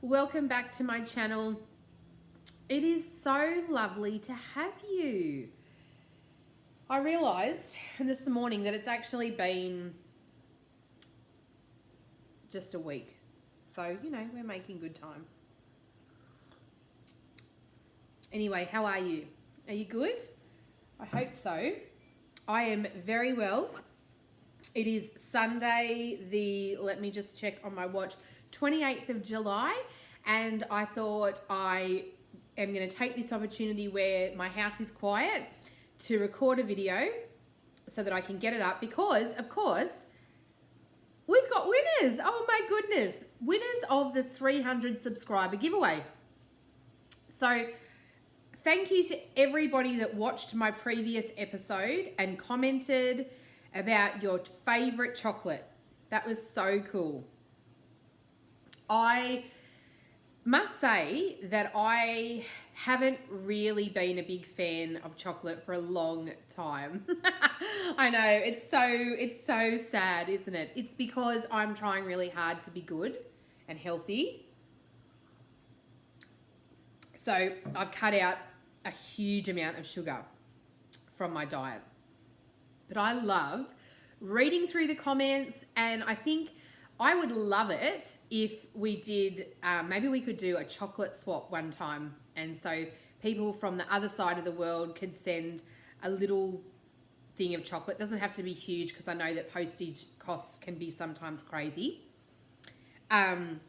Welcome back to my channel. It is so lovely to have you. I realised this morning that it's actually been just a week. So, you know, we're making good time. Anyway, how are you? Are you good? I hope so. I am very well. It is Sunday, let me just check on my watch, 28th of July, and I thought I am going to take this opportunity where my house is quiet to record a video so that I can get it up because, of course, we've got winners. Oh my goodness. Winners of the 300 subscriber giveaway. So thank you to everybody that watched my previous episode and commented about your favorite chocolate. That was so cool. I must say that I haven't really been a big fan of chocolate for a long time. I know, it's so sad, isn't it? It's because I'm trying really hard to be good and healthy. So I've cut out a huge amount of sugar from my diet. But I loved reading through the comments, and I think I would love it if we did, maybe we could do a chocolate swap one time. And so people from the other side of the world could send a little thing of chocolate. It doesn't have to be huge because I know that postage costs can be sometimes crazy. But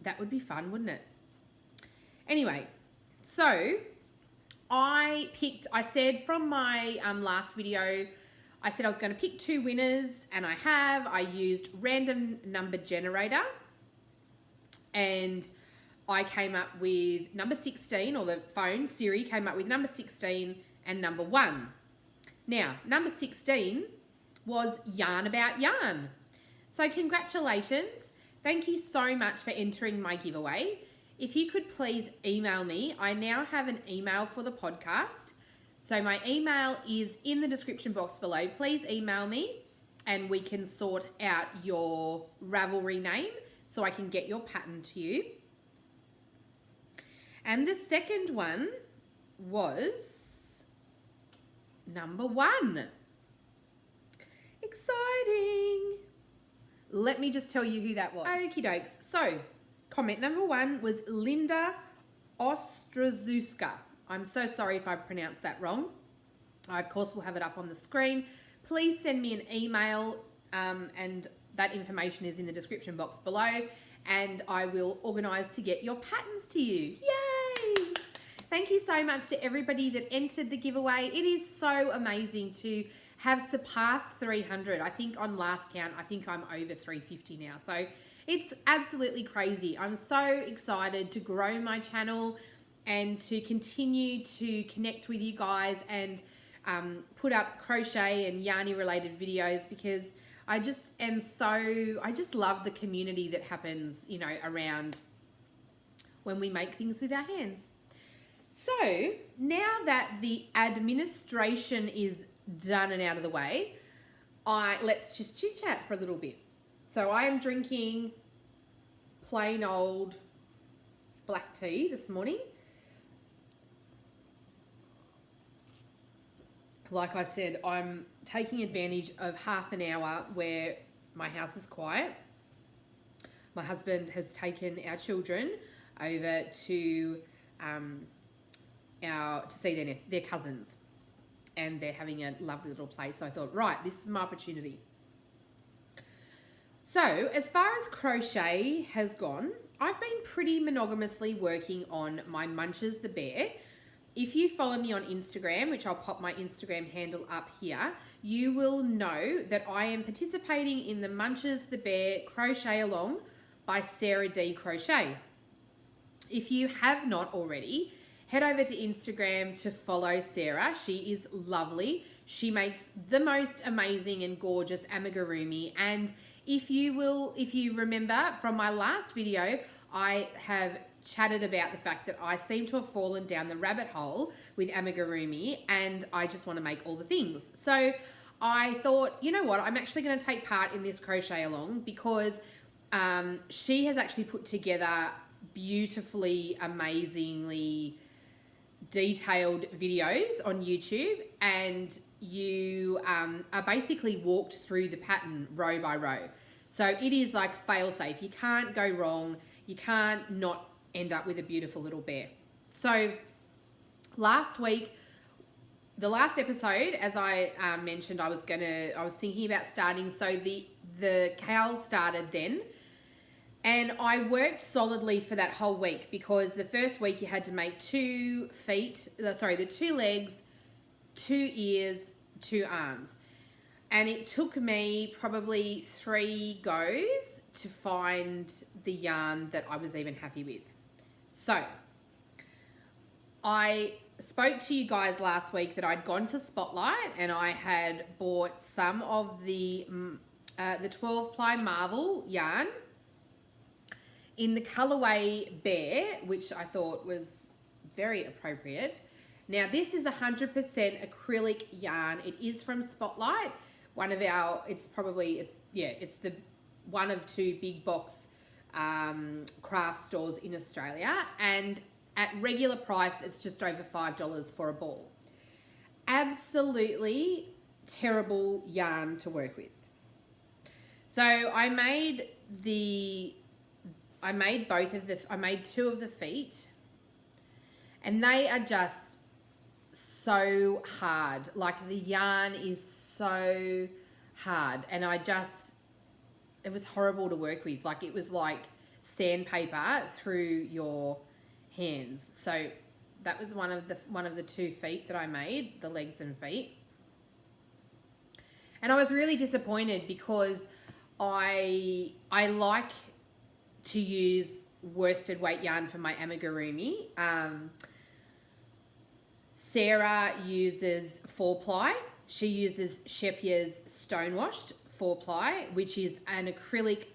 that would be fun, wouldn't it? Anyway, so I said from my last video, I said I was going to pick 2 winners, and I used random number generator, and I came up with number 16, or the phone, Siri came up with number 16 and number 1. Now, number 16 was Yarn About Yarn. So congratulations. Thank you so much for entering my giveaway. If you could please email me, I now have an email for the podcast. So my email is in the description box below. Please email me and we can sort out your Ravelry name so I can get your pattern to you. And the second one was number 1. Exciting. Let me just tell you who that was. Okie dokes. So comment number 1 was Linda Ostrazuska. I'm so sorry if I pronounced that wrong. I, of course, will have it up on the screen. Please send me an email, and that information is in the description box below, and I will organise to get your patterns to you. Yay! Thank you so much to everybody that entered the giveaway. It is so amazing to have surpassed 300. I think on last count, I think I'm over 350 now. So it's absolutely crazy. I'm so excited to grow my channel and to continue to connect with you guys and put up crochet and yarny related videos, because I just love the community that happens, you know, around when we make things with our hands. So now that the administration is done and out of the way, let's just chit chat for a little bit. So I am drinking plain old black tea this morning. Like I said, I'm taking advantage of half an hour where my house is quiet. My husband has taken our children over to see their cousins, and they're having a lovely little place. So I thought, right, this is my opportunity. So as far as crochet has gone, I've been pretty monogamously working on my Munches the Bear. If you follow me on Instagram, which I'll pop my Instagram handle up here, you will know that I am participating in the Munches the Bear Crochet Along by SaraDeeCrochet. If you have not already, head over to Instagram to follow Sarah. She is lovely. She makes the most amazing and gorgeous amigurumi. And if you remember from my last video, I have chatted about the fact that I seem to have fallen down the rabbit hole with amigurumi, and I just want to make all the things. So I thought, you know what, I'm actually going to take part in this crochet along because She has actually put together beautifully, amazingly detailed videos on YouTube, and you are basically walked through the pattern row by row. So it is like fail safe. You can't go wrong. You can't not end up with a beautiful little bear. So last week, the last episode, as I mentioned, I was thinking about starting. So the CAL started then. And I worked solidly for that whole week, because the first week you had to make 2 feet, the 2 legs, 2 ears, 2 arms. And it took me probably 3 goes to find the yarn that I was even happy with. So I spoke to you guys last week that I'd gone to Spotlight and I had bought some of the 12 ply Marvel yarn in the colorway Bear, which I thought was very appropriate. Now this is 100% acrylic yarn. It is from Spotlight, it's the one of 2 big box craft stores in Australia, and at regular price it's just over $5 for a ball. Absolutely terrible yarn to work with. So I made 2 of the feet, and they are just so hard. Like, the yarn is so hard, and it was horrible to work with. Like, it was like sandpaper through your hands. So that was one of the 2 feet that I made, the legs and feet. And I was really disappointed, because I like to use worsted weight yarn for my amigurumi. Sarah uses 4 ply. She uses Shepier's Stonewashed 4 ply, which is an acrylic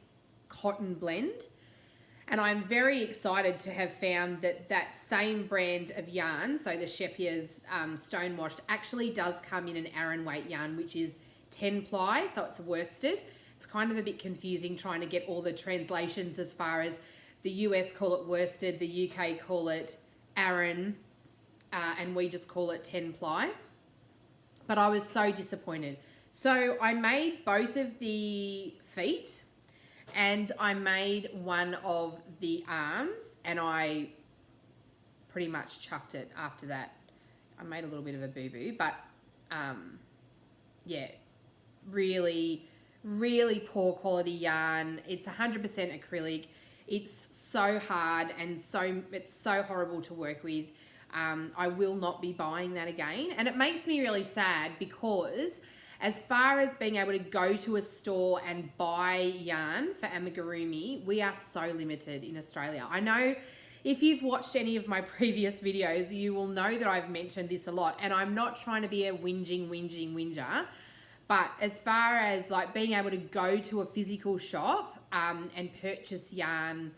cotton blend. And I'm very excited to have found that same brand of yarn, so the Shepier's Stonewashed, actually does come in an Aran weight yarn, which is 10 ply, so it's worsted. It's kind of a bit confusing trying to get all the translations, as far as the US call it worsted, the UK call it Aran, and we just call it 10 ply. But I was so disappointed. So I made both of the feet, and I made one of the arms, and I pretty much chucked it after that. I made a little bit of a boo-boo, but yeah, really poor quality yarn. It's 100% acrylic. It's so hard, and it's so horrible to work with. I will not be buying that again. And it makes me really sad, because as far as being able to go to a store and buy yarn for amigurumi, we are so limited in Australia. I know if you've watched any of my previous videos, you will know that I've mentioned this a lot, and I'm not trying to be a whinger. But as far as like being able to go to a physical shop and purchase yarn,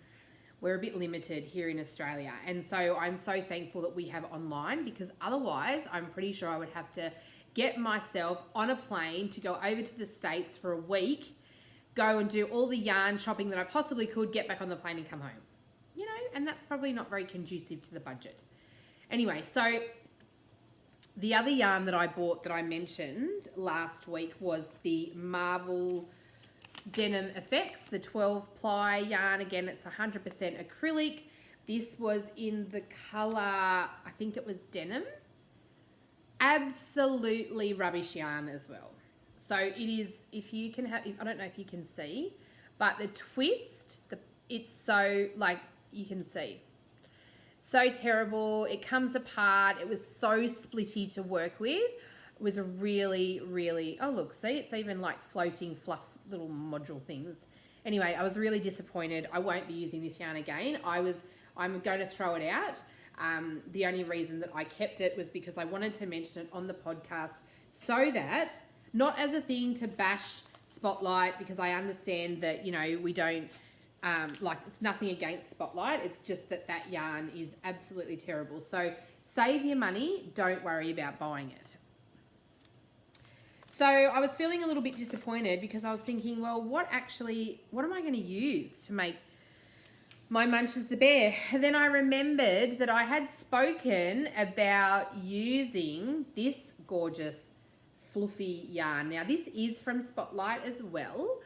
we're a bit limited here in Australia. And so I'm so thankful that we have online, because otherwise I'm pretty sure I would have to get myself on a plane to go over to the States for a week, go and do all the yarn shopping that I possibly could, get back on the plane and come home. You know, and that's probably not very conducive to the budget. Anyway, so the other yarn that I bought that I mentioned last week was the Marvel Denim Effects, the 12 ply yarn. Again, it's 100% acrylic. This was in the color, I think it was denim. Absolutely rubbish yarn as well. So it is, if you can have, I don't know if you can see, but the twist, it's so, like, you can see. So terrible. It comes apart. It was so splitty to work with. It was a really, oh look, see, it's even like floating fluff little module things. Anyway, I was really disappointed. I won't be using this yarn again. I'm going to throw it out. The only reason that I kept it was because I wanted to mention it on the podcast, so that, not as a thing to bash Spotlight, because I understand that, you know, we don't, like, it's nothing against Spotlight. It's just that yarn is absolutely terrible. So save your money. Don't worry about buying it. So I was feeling a little bit disappointed because I was thinking, well, what am I going to use to make my Munches the Bear? And then I remembered that I had spoken about using this gorgeous fluffy yarn. Now this is from Spotlight as well.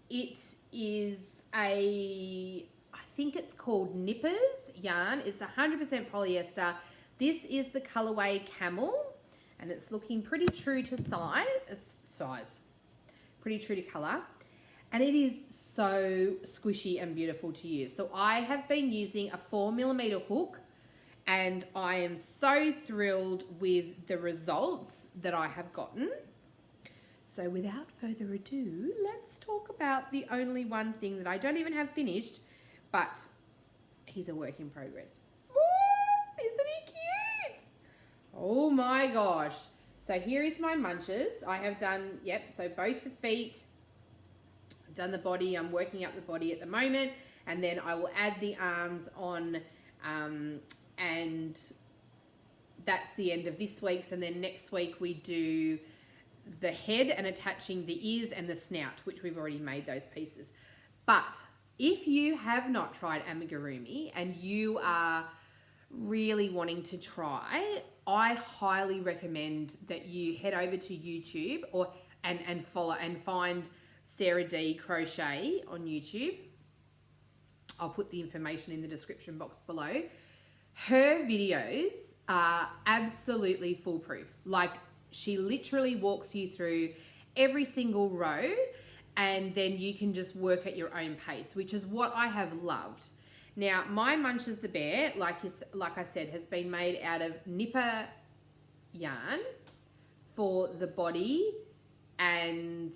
It is I think it's called Nippers yarn. It's 100% polyester. This is the colorway Camel, and it's looking pretty true to size, pretty true to color. And it is so squishy and beautiful to use. So I have been using a 4mm hook, and I am so thrilled with the results that I have gotten. So without further ado, let's talk about the only one thing that I don't even have finished, but he's a work in progress. Ooh, isn't he cute? Oh my gosh. So here is my Munches. I have done, so both the feet, I've done the body. I'm working up the body at the moment, and then I will add the arms on, and that's the end of this week's. And then next week we do the head and attaching the ears and the snout, which we've already made those pieces. But if you have not tried Amigurumi and you are really wanting to try, I highly recommend that you head over to YouTube and follow and find SaraDeeCrochet on YouTube. I'll put the information in the description box below. Her videos are absolutely foolproof. Like, she literally walks you through every single row, and then you can just work at your own pace, which is what I have loved. Now, my Munches the Bear, like I said, has been made out of Nipper yarn for the body, and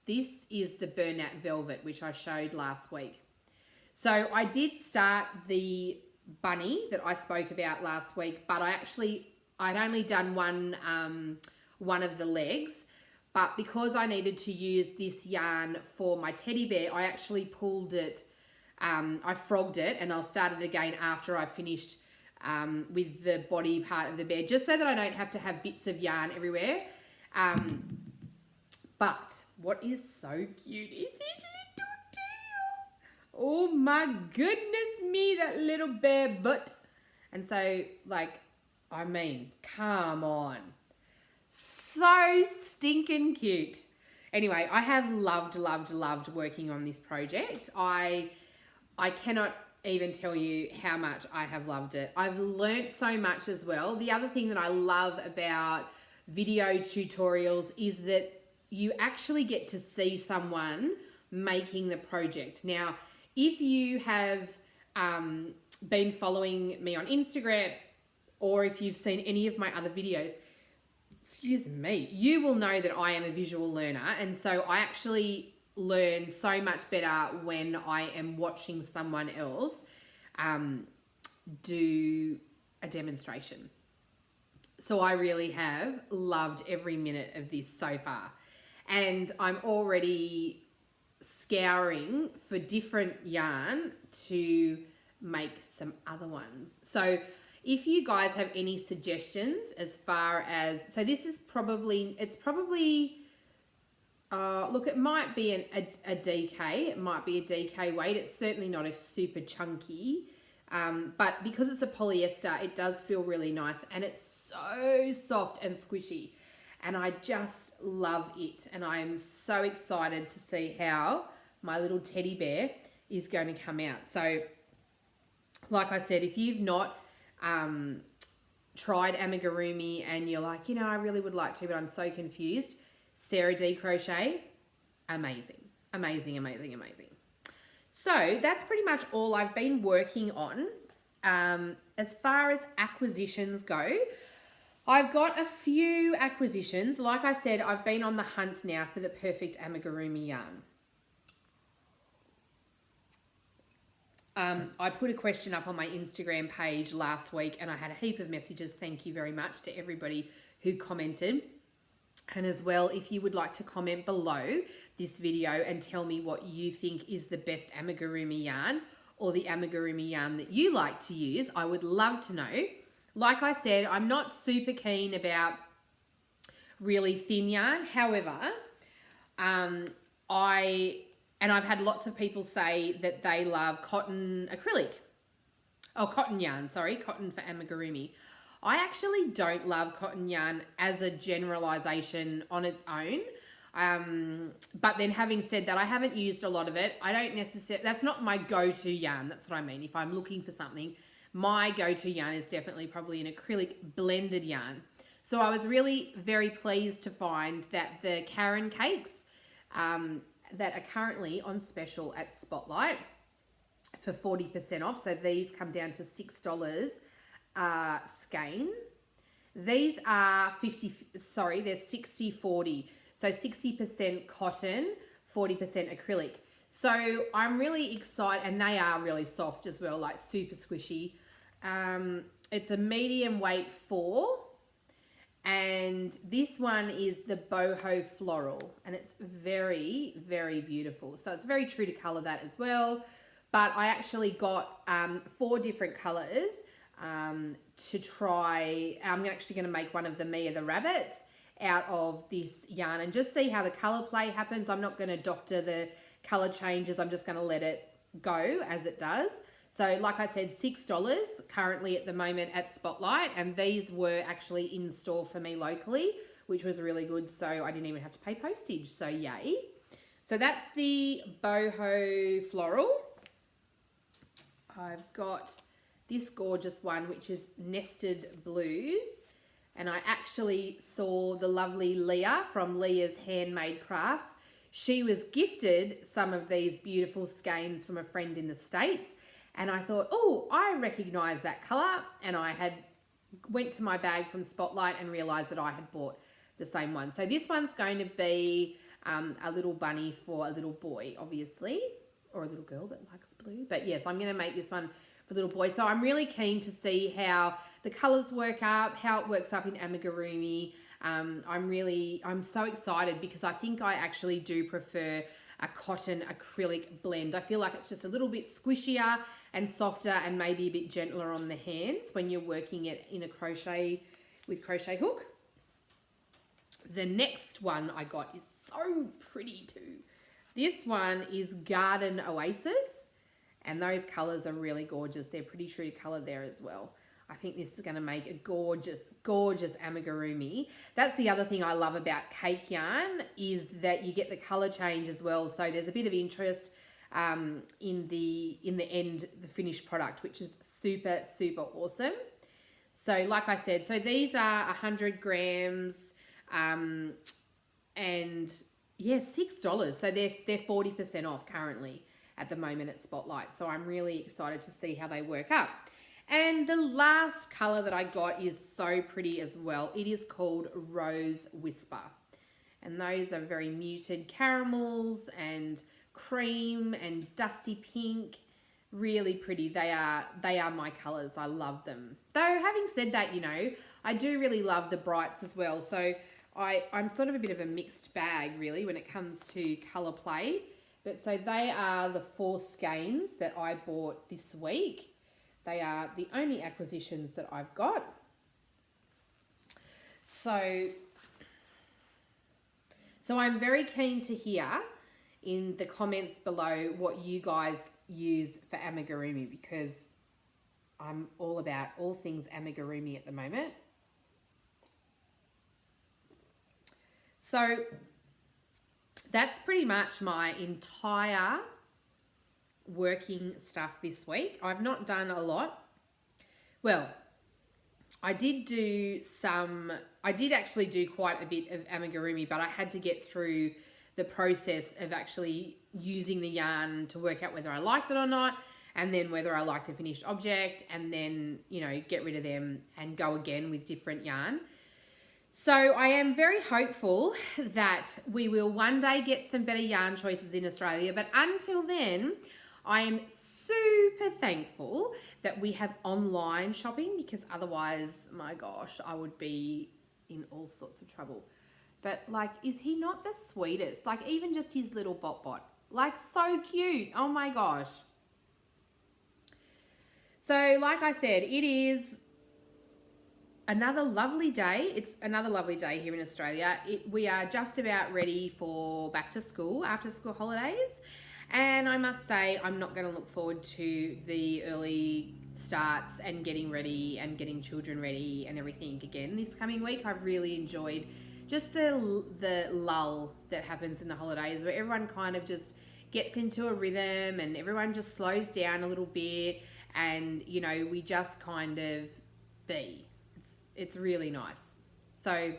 this is the burlap velvet, which I showed last week. So I did start the bunny that I spoke about last week, but I'd only done one of the legs, but because I needed to use this yarn for my teddy bear, I actually pulled it, I frogged it, and I'll start it again after I finished with the body part of the bear, just so that I don't have to have bits of yarn everywhere. But what is so cute is his little tail. Oh my goodness me, that little bear butt. And so, like, I mean, come on. So stinking cute. Anyway, I have loved working on this project. I cannot even tell you how much I have loved it. I've learnt so much as well. The other thing that I love about video tutorials is that you actually get to see someone making the project. Now, if you have been following me on Instagram, or if you've seen any of my other videos, excuse me, you will know that I am a visual learner, and so I actually learn so much better when I am watching someone else do a demonstration. So I really have loved every minute of this so far, and I'm already scouring for different yarn to make some other ones. So if you guys have any suggestions as far as, so this is probably, look, it might be a DK, it might be a DK weight. It's certainly not a super chunky, but because it's a polyester, it does feel really nice, and it's so soft and squishy, and I just love it. And I'm so excited to see how my little teddy bear is going to come out. So like I said, if you've not tried Amigurumi and you're like, you know, I really would like to, but I'm so confused, SaraDeeCrochet, amazing. So that's pretty much all I've been working on. As far as acquisitions go, I've got a few acquisitions. Like I said, I've been on the hunt now for the perfect Amigurumi yarn. I put a question up on my Instagram page last week, and I had a heap of messages. Thank you very much to everybody who commented. And as well, if you would like to comment below this video and tell me what you think is the best Amigurumi yarn, or the Amigurumi yarn that you like to use, I would love to know. Like I said, I'm not super keen about really thin yarn. However, I've had lots of people say that they love cotton acrylic. Oh, cotton yarn, sorry, cotton for amigurumi. I actually don't love cotton yarn as a generalization on its own. But then having said that, I haven't used a lot of it. I don't necessarily, that's not my go-to yarn. That's what I mean. If I'm looking for something, my go-to yarn is definitely probably an acrylic blended yarn. So I was really very pleased to find that the Karen cakes that are currently on special at Spotlight for 40% off. So these come down to $6 skein. These are they're 60-40. So 60% cotton, 40% acrylic. So I'm really excited, and they are really soft as well, like super squishy. It's a medium weight 4, and this one is the boho floral, and it's very, very beautiful. So it's very true to color that as well. But I actually got 4 different colors to try. I'm actually going to make one of the Mia the Rabbits out of this yarn and just see how the color play happens. I'm not going to doctor the color changes. I'm just going to let it go as it does. So like I said, $6 currently at the moment at Spotlight, and these were actually in store for me locally, which was really good. So I didn't even have to pay postage. So yay. So that's the boho floral. I've got this gorgeous one, which is Nested Blues. And I actually saw the lovely Leah from Leah's Handmade Crafts. She was gifted some of these beautiful skeins from a friend in the States. And I thought, oh, I recognize that color. And I went to my bag from Spotlight and realized that I had bought the same one. So this one's going to be a little bunny for a little boy, obviously, or a little girl that likes blue. But yes, I'm going to make this one for little boy. So I'm really keen to see how the colors work up, how it works up in amigurumi. I'm so excited because I think I actually do prefer a cotton acrylic blend. I feel like it's just a little bit squishier and softer and maybe a bit gentler on the hands when you're working it in a crochet with crochet hook. The next one I got is so pretty too. This one is Garden Oasis, and those colors are really gorgeous. They're pretty true to color there as well. I think this is going to make a gorgeous, gorgeous amigurumi. That's the other thing I love about cake yarn is that you get the color change as well. So there's a bit of interest in the end, the finished product, which is super, super awesome. So like I said, so these are 100 grams and yeah, $6. So they're 40% off currently at the moment at Spotlight. So I'm really excited to see how they work up. And the last color that I got is so pretty as well. It is called Rose Whisper. And those are very muted caramels and cream and dusty pink. Really pretty. They are my colors. I love them. Though having said that, you know, I do really love the brights as well. So I'm sort of a bit of a mixed bag really when it comes to color play. But so they are the 4 skeins that I bought this week. They are the only acquisitions that I've got. So I'm very keen to hear in the comments below what you guys use for amigurumi, because I'm all about all things amigurumi at the moment. So that's pretty much my entire working stuff this week. I've not done a lot. Well, I did actually do quite a bit of amigurumi, but I had to get through the process of actually using the yarn to work out whether I liked it or not, and then whether I liked the finished object, and then, you know, get rid of them and go again with different yarn. So I am very hopeful that we will one day get some better yarn choices in Australia, but until then, I am super thankful that we have online shopping, because otherwise, my gosh, I would be in all sorts of trouble. But like, is he not the sweetest? Like, even just his little bot, like, so cute. Oh my gosh. So like I said, it is another lovely day. It's another lovely day here in Australia. We are just about ready for back to school, after school holidays. And I must say, I'm not going to look forward to the early starts and getting ready and getting children ready and everything again this coming week. I've really enjoyed just the lull that happens in the holidays, where everyone kind of just gets into a rhythm and everyone just slows down a little bit, and you know, we just kind of be. It's really nice. So,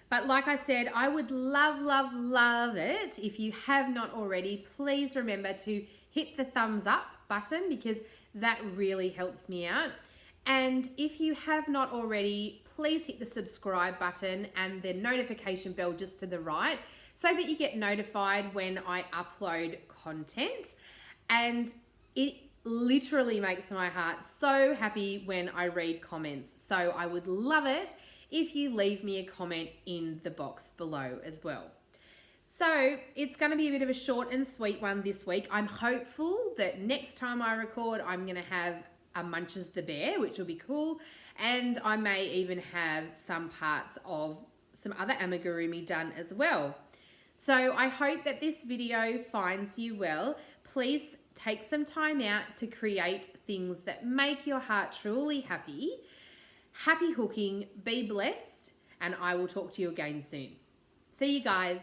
but like I said, I would love, love, love it if you have not already. Please remember to hit the thumbs up button, because that really helps me out. And if you have not already, please hit the subscribe button and the notification bell just to the right, so that you get notified when I upload content. And it literally makes my heart so happy when I read comments. So I would love it if you leave me a comment in the box below as well. So it's going to be a bit of a short and sweet one this week. I'm hopeful that next time I record, I'm going to have a Munches the Bear, which will be cool. And I may even have some parts of some other amigurumi done as well. So I hope that this video finds you well. Please take some time out to create things that make your heart truly happy. Happy hooking, be blessed, and I will talk to you again soon. See you guys.